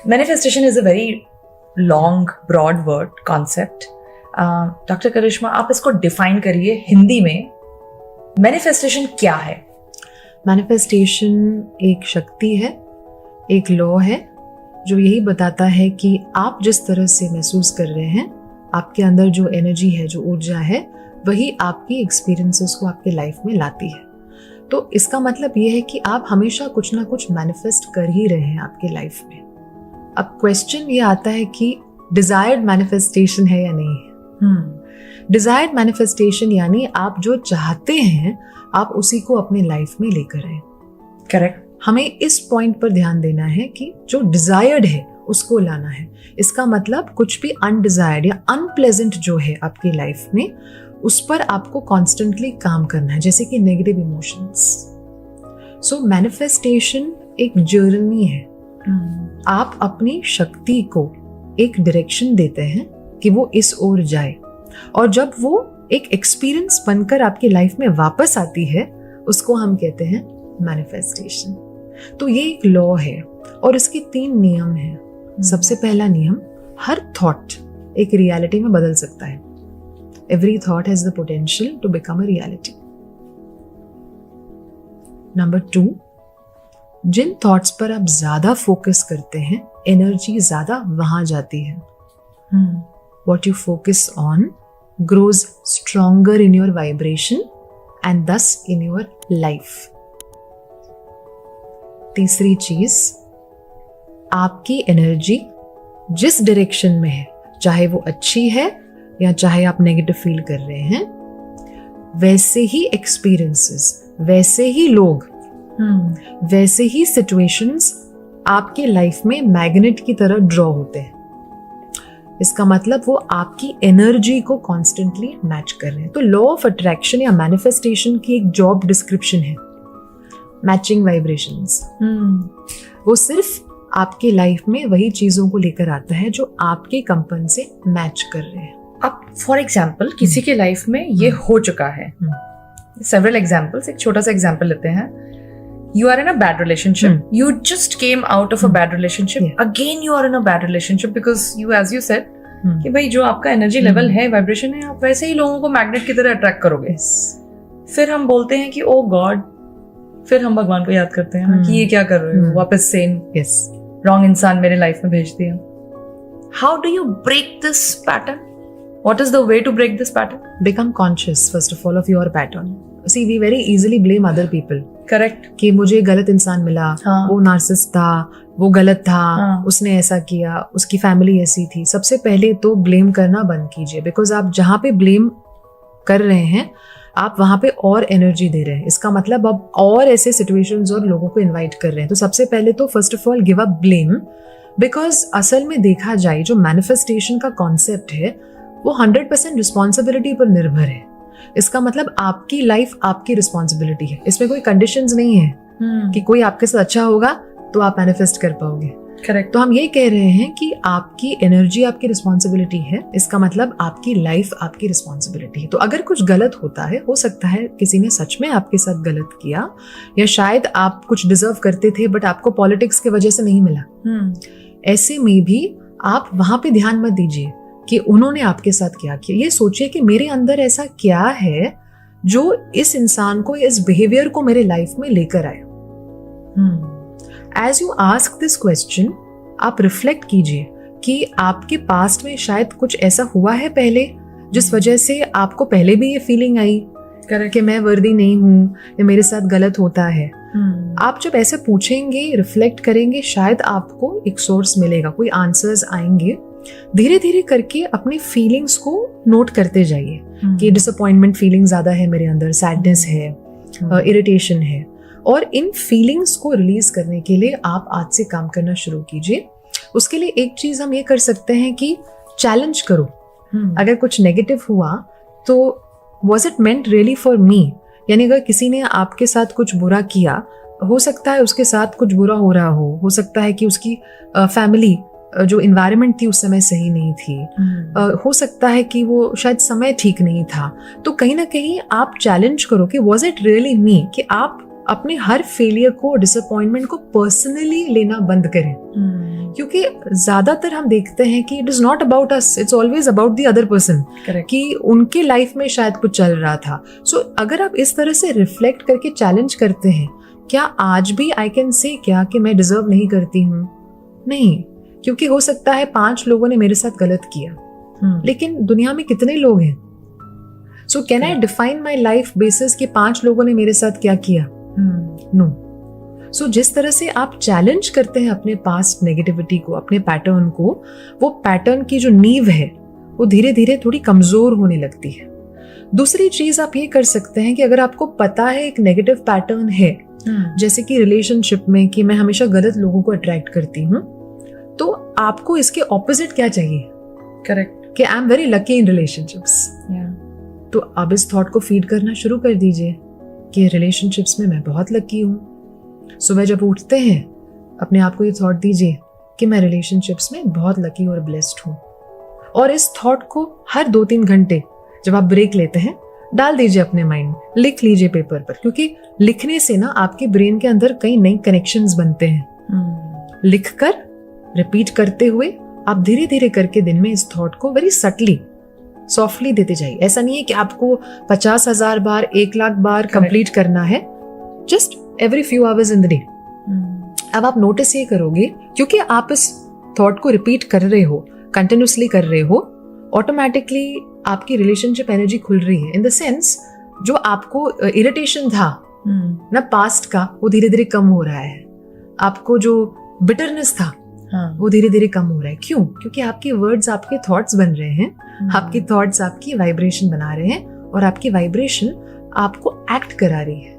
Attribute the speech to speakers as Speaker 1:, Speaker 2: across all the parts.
Speaker 1: Manifestation is a very long broad word concept. Doctor Karishma, आप इसको define करिए हिंदी में. मैनिफेस्टेशन क्या है?
Speaker 2: मैनिफेस्टेशन एक शक्ति है, एक लॉ है जो यही बताता है कि आप जिस तरह से महसूस कर रहे हैं, आपके अंदर जो एनर्जी है, जो ऊर्जा है, वही आपकी एक्सपीरियंसेस को आपके लाइफ में लाती है. तो इसका मतलब ये है कि आप हमेशा कुछ ना कुछ मैनिफेस्ट कर ही रहे हैं आपके लाइफ में. अब क्वेश्चन ये आता है कि डिजायर्ड मैनिफेस्टेशन है या नहीं है. डिजायर्ड मैनिफेस्टेशन यानी आप जो चाहते हैं आप उसी को अपने लाइफ में लेकर आए.
Speaker 1: करेक्ट.
Speaker 2: हमें इस पॉइंट पर ध्यान देना है कि जो डिजायर्ड है उसको लाना है. इसका मतलब कुछ भी अनडिजायर्ड या अनप्लेजेंट जो है आपकी लाइफ में, उस पर आपको कॉन्स्टेंटली काम करना है, जैसे कि नेगेटिव इमोशंस. सो मैनिफेस्टेशन एक जर्नी है. आप अपनी शक्ति को एक डायरेक्शन देते हैं कि वो इस ओर जाए, और जब वो एक एक्सपीरियंस बनकर आपकी लाइफ में वापस आती है, उसको हम कहते हैं मैनिफेस्टेशन. तो ये एक लॉ है और इसके 3 नियम हैं. सबसे पहला नियम, हर थॉट एक रियलिटी में बदल सकता है. Every thought has the potential to become a reality. Number 2, जिन थॉट्स पर आप ज्यादा फोकस करते हैं, एनर्जी ज्यादा वहां जाती है. What you focus on grows stronger in your vibration and thus in your life. तीसरी चीज, आपकी एनर्जी जिस डायरेक्शन में है, चाहे वो अच्छी है या चाहे आप नेगेटिव फील कर रहे हैं, वैसे ही एक्सपीरियंसेस, वैसे ही लोग, वैसे ही सिचुएशंस आपके लाइफ में मैग्नेट की तरह ड्रॉ होते हैं. इसका मतलब वो आपकी एनर्जी को कॉन्स्टेंटली मैच कर रहे हैं. तो लॉ ऑफ अट्रैक्शन या मैनिफेस्टेशन की एक जॉब डिस्क्रिप्शन है मैचिंग वाइब्रेशंस. वो सिर्फ आपकी लाइफ में वही चीजों को लेकर आता है जो आपके कंपन से मैच कर रहे हैं.
Speaker 1: अब फॉर एग्जाम्पल किसी के लाइफ में ये हो चुका है. सेवरल एग्जाम्पल्स, एक छोटा सा एग्जाम्पल लेते हैं. You are in a bad relationship. You just came out of a bad relationship. Again you are in a bad relationship because you, as you said, कि भाई जो आपका एनर्जी लेवल है, वाइब्रेशन है, आप वैसे ही लोगों को मैग्नेट की तरह अट्रैक्ट करोगे. फिर हम बोलते हैं कि ओ गॉड, फिर हम भगवान को याद करते हैं कि ये क्या कर रहे हो, वापस सेम रॉन्ग इंसान मेरे लाइफ में भेज दिया. How do you break this pattern? What is the way to break this pattern?
Speaker 2: Become conscious first of all of your pattern. See, we very easily blame other people.
Speaker 1: Correct.
Speaker 2: कि मुझे गलत इंसान मिला, वो narcissist था, वो गलत था, उसने ऐसा किया, उसकी फैमिली ऐसी थी. सबसे पहले तो ब्लेम करना बंद कीजिए, बिकॉज आप जहाँ पे ब्लेम कर रहे हैं, आप वहाँ पे और एनर्जी दे रहे हैं. इसका मतलब आप और ऐसे सिचुएशंस और लोगों को इन्वाइट कर रहे हैं. तो सबसे पहले तो first of all give up blame, because असल में देखा जाए जो मैनिफेस्टेशन का कॉन्सेप्ट है वो 100% रिस्पॉन्सिबिलिटी पर निर्भर है. इसका मतलब आपकी लाइफ आपकी रिस्पॉन्सिबिलिटी है. इसमें कोई कंडीशंस नहीं है कि कोई आपके साथ अच्छा होगा तो आप मैनिफेस्ट कर पाओगे.
Speaker 1: करेक्ट.
Speaker 2: तो हम ये कह रहे हैं कि आपकी एनर्जी आपकी रिस्पॉन्सिबिलिटी है. इसका मतलब आपकी लाइफ आपकी रिस्पॉन्सिबिलिटी है. तो अगर कुछ गलत होता है, हो सकता है किसी ने सच में आपके साथ गलत किया, या शायद आप कुछ डिजर्व करते थे बट आपको पॉलिटिक्स की वजह से नहीं मिला. ऐसे में भी आप वहां पे ध्यान मत दीजिए कि उन्होंने आपके साथ क्या किया. ये सोचिए कि मेरे अंदर ऐसा क्या है जो इस इंसान को, इस बिहेवियर को मेरे लाइफ में लेकर आया. As you ask this question, आप रिफ्लेक्ट कीजिए कि आपके पास्ट में शायद कुछ ऐसा हुआ है पहले जिस वजह से आपको पहले भी ये फीलिंग आई कि मैं वर्दी नहीं हूं या मेरे साथ गलत होता है. आप जब ऐसे पूछेंगे, रिफ्लेक्ट करेंगे, शायद आपको एक सोर्स मिलेगा, कोई आंसर्स आएंगे. धीरे धीरे करके अपनी फीलिंग्स को नोट करते जाइए कि डिसअपॉइंटमेंट फीलिंग ज्यादा है मेरे अंदर, सैडनेस है, इरिटेशन है, और इन फीलिंग्स को रिलीज करने के लिए आप आज से काम करना शुरू कीजिए. उसके लिए एक चीज हम ये कर सकते हैं कि चैलेंज करो. अगर कुछ नेगेटिव हुआ तो was it meant really for me, यानी अगर किसी ने आपके साथ कुछ बुरा किया, हो सकता है उसके साथ कुछ बुरा हो रहा हो सकता है कि उसकी फैमिली जो इन्वायरमेंट थी उस समय सही नहीं थी, हो सकता है कि वो शायद समय ठीक नहीं था. तो कहीं ना कहीं आप चैलेंज करो कि वॉज इट रियली मी, कि आप अपने हर फेलियर को, डिसअपॉइंटमेंट को पर्सनली लेना बंद करें। क्योंकि ज्यादातर हम देखते हैं कि it is not about us, it's always about the other person, कि उनके लाइफ में शायद कुछ चल रहा था। सो अगर आप इस तरह से रिफ्लेक्ट करके चैलेंज करते हैं, क्या आज भी आई कैन से क्या कि मैं डिजर्व नहीं करती हूँ? नहीं, क्योंकि हो सकता है 5 लोगों ने मेरे साथ गलत किया, लेकिन दुनिया में कितने लोग हैं? So can I define my life basis कि 5 लोगों ने मेरे साथ क्या किया? नो। सो जिस तरह से आप चैलेंज करते हैं अपने पास्ट नेगेटिविटी को, अपने पैटर्न को, वो पैटर्न की जो नींव है वो धीरे धीरे थोड़ी कमजोर होने लगती है। दूसरी चीज आप ये कर सकते हैं कि अगर आपको पता है एक नेगेटिव पैटर्न है, जैसे कि रिलेशनशिप में कि मैं हमेशा गलत लोगों को अट्रैक्ट करती हूँ, तो आपको इसके ऑपोजिट क्या चाहिए?
Speaker 1: करेक्ट,
Speaker 2: कि I am very lucky in relationships. तो अब इस थॉट को फीड करना शुरू कर दीजिए कि रिलेशनशिप्स में मैं बहुत लकी हूँ। सुबह जब उठते हैं अपने आप को ये थॉट दीजिए कि मैं रिलेशनशिप्स में बहुत लकी और ब्लेस्ड हूँ। और इस थॉट को हर 2-3 घंटे जब आप ब्रेक लेते हैं डाल दीजिए अपने माइंड में, लिख लीजिए पेपर पर, क्योंकि लिखने से ना आपके ब्रेन के अंदर कई नए कनेक्शंस बनते हैं। लिखकर रिपीट करते हुए आप धीरे धीरे करके दिन में इस थॉट को वेरी सटली, सॉफ्टली देते जाइए। ऐसा नहीं है कि आपको 50,000 बार, 1,00,000 बार कंप्लीट करना है, just every few hours in the day. अब आप नोटिस ये करोगे, क्योंकि आप इस थॉट को रिपीट कर रहे हो, कंटिन्यूसली कर रहे हो, ऑटोमेटिकली आपकी रिलेशनशिप एनर्जी खुल रही है। इन द सेंस जो आपको इरिटेशन था ना पास्ट का, वो धीरे धीरे कम हो रहा है। आपको जो बिटरनेस था वो धीरे धीरे कम हो रहा है। क्यों? क्योंकि आपके वर्ड्स आपके थॉट्स बन रहे हैं, आपकी थॉट्स आपकी वाइब्रेशन बना रहे हैं, और आपकी वाइब्रेशन आपको एक्ट करा रही है।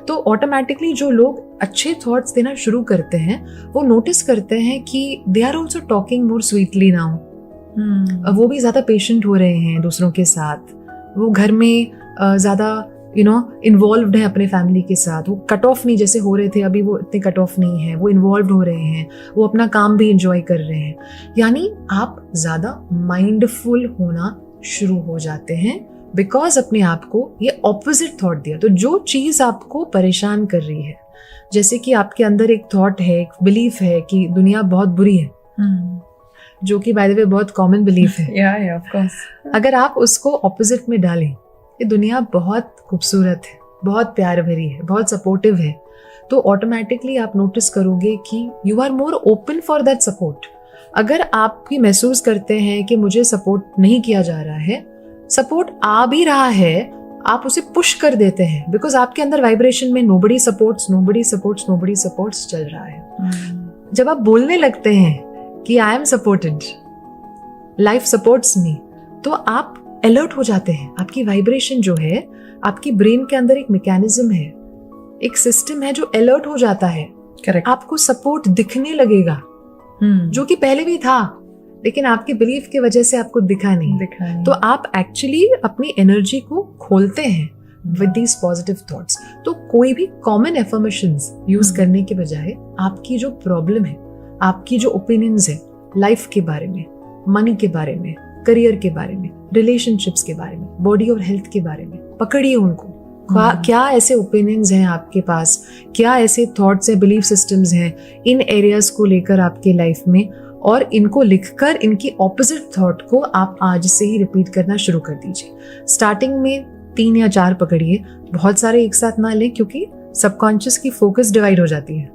Speaker 2: तो ऑटोमेटिकली जो लोग अच्छे थॉट्स देना शुरू करते हैं, वो नोटिस करते हैं कि they are also talking more sweetly now. वो भी ज्यादा पेशेंट हो रहे हैं दूसरों के साथ, वो घर में ज्यादा इन्वॉल्व्ड है अपने फैमिली के साथ। वो कट ऑफ नहीं जैसे हो रहे थे, अभी वो इतने कट ऑफ नहीं है, वो इन्वॉल्व हो रहे हैं, वो अपना काम भी इंजॉय कर रहे हैं। यानी आप ज्यादा माइंडफुल होना शुरू हो जाते हैं, बिकॉज अपने आप को ये ऑपोजिट थॉट दिया। तो जो चीज आपको परेशान कर रही है, जैसे कि आपके अंदर एक थॉट है, एक बिलीफ है कि दुनिया बहुत बुरी है, जो कि बाय द वे बहुत कॉमन बिलीफ है।
Speaker 1: Of course.
Speaker 2: अगर आप उसको ऑपोजिट में डालें, ये दुनिया बहुत खूबसूरत है, बहुत प्यार भरी है, बहुत सपोर्टिव है, तो ऑटोमेटिकली आप नोटिस करोगे कि you are more open for that support. अगर आप भी महसूस करते हैं कि मुझे सपोर्ट नहीं किया जा रहा है, सपोर्ट आ भी रहा है, आप उसे पुश कर देते हैं, बिकॉज आपके अंदर वाइब्रेशन में nobody supports, nobody supports, nobody supports चल रहा है। जब आप बोलने लगते हैं कि I am supported, life supports me, तो आप अलर्ट हो जाते हैं। आपकी वाइब्रेशन जो है, आपकी ब्रेन के अंदर एक मैकेनिज्म है, एक सिस्टम है जो अलर्ट हो जाता है।
Speaker 1: करेक्ट।
Speaker 2: आपको सपोर्ट दिखने लगेगा, जो कि पहले भी था, लेकिन आपके बिलीफ की वजह से आपको दिखा नहीं। तो आप एक्चुअली अपनी एनर्जी को खोलते हैं विद दीज पॉजिटिव थॉट्स। तो कोई भी कॉमन एफर्मेशंस यूज करने के बजाय आपकी जो प्रॉब्लम है, आपकी जो ओपिनियंस है लाइफ के बारे में, मनी के बारे में, करियर के बारे में, रिलेशनशिप्स के बारे में, बॉडी और हेल्थ के बारे में, पकड़िए उनको। क्या ऐसे ओपिनियंस हैं आपके पास, क्या ऐसे थॉट्स हैं, बिलीफ सिस्टम्स हैं इन एरियाज को लेकर आपके लाइफ में, और इनको लिखकर इनकी ऑपोजिट थॉट को आप आज से ही रिपीट करना शुरू कर दीजिए। स्टार्टिंग में 3 या 4 पकड़िए, बहुत सारे एक साथ ना लें, क्योंकि सबकॉन्शियस की फोकस डिवाइड हो जाती है।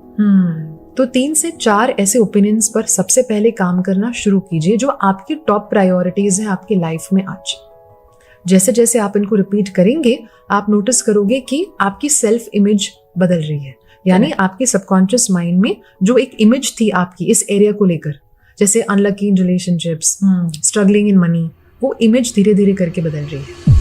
Speaker 2: तो 3 से 4 ऐसे ओपिनियंस पर सबसे पहले काम करना शुरू कीजिए, जो आपकी टॉप प्रायोरिटीज हैं आपकी लाइफ में आज। जैसे जैसे आप इनको रिपीट करेंगे, आप नोटिस करोगे कि आपकी सेल्फ इमेज बदल रही है। यानी आपके सबकॉन्शियस माइंड में जो एक इमेज थी आपकी इस एरिया को लेकर, जैसे unlucky in relationships, struggling in money, वो इमेज धीरे धीरे करके बदल रही है।